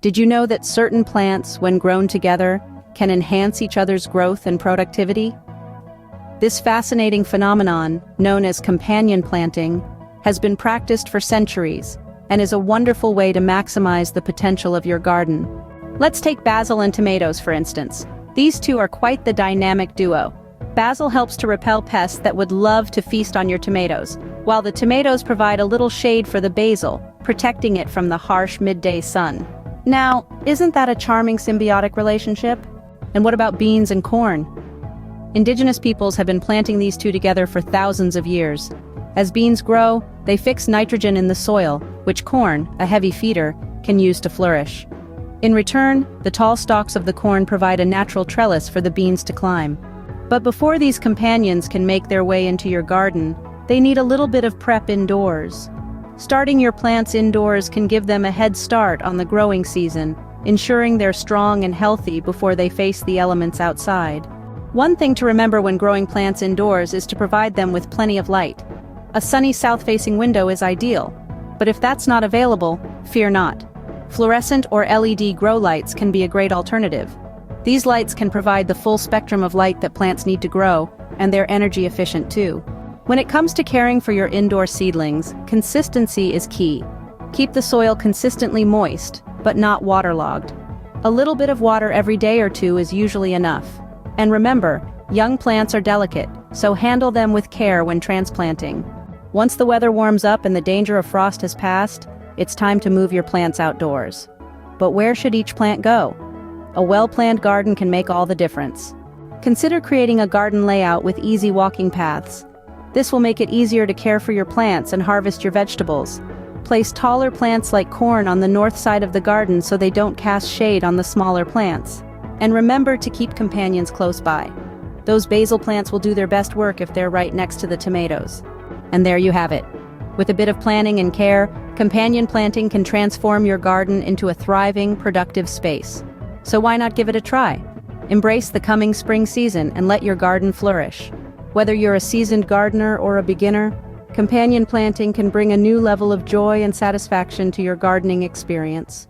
Did you know that certain plants, when grown together, can enhance each other's growth and productivity? This fascinating phenomenon, known as companion planting, has been practiced for centuries and is a wonderful way to maximize the potential of your garden. Let's take basil and tomatoes, for instance. These two are quite the dynamic duo. Basil helps to repel pests that would love to feast on your tomatoes, while the tomatoes provide a little shade for the basil, protecting it from the harsh midday sun. Now, isn't that a charming symbiotic relationship? And what about beans and corn? Indigenous peoples have been planting these two together for thousands of years. As beans grow, they fix nitrogen in the soil, which corn, a heavy feeder, can use to flourish. In return, the tall stalks of the corn provide a natural trellis for the beans to climb. But before these companions can make their way into your garden, they need a little bit of prep indoors. Starting your plants indoors can give them a head start on the growing season, ensuring they're strong and healthy before they face the elements outside. One thing to remember when growing plants indoors is to provide them with plenty of light. A sunny south-facing window is ideal, but if that's not available, fear not. Fluorescent or LED grow lights can be a great alternative. These lights can provide the full spectrum of light that plants need to grow, and they're energy efficient too. When it comes to caring for your indoor seedlings, consistency is key. Keep the soil consistently moist, but not waterlogged. A little bit of water every day or two is usually enough. And remember, young plants are delicate, so handle them with care when transplanting. Once the weather warms up and the danger of frost has passed, it's time to move your plants outdoors. But where should each plant go? A well-planned garden can make all the difference. Consider creating a garden layout with easy walking paths. This will make it easier to care for your plants and harvest your vegetables. Place taller plants like corn on the north side of the garden so they don't cast shade on the smaller plants. And remember to keep companions close by. Those basil plants will do their best work if they're right next to the tomatoes. And there you have it. With a bit of planning and care, companion planting can transform your garden into a thriving, productive space. So why not give it a try? Embrace the coming spring season and let your garden flourish. Whether you're a seasoned gardener or a beginner, companion planting can bring a new level of joy and satisfaction to your gardening experience.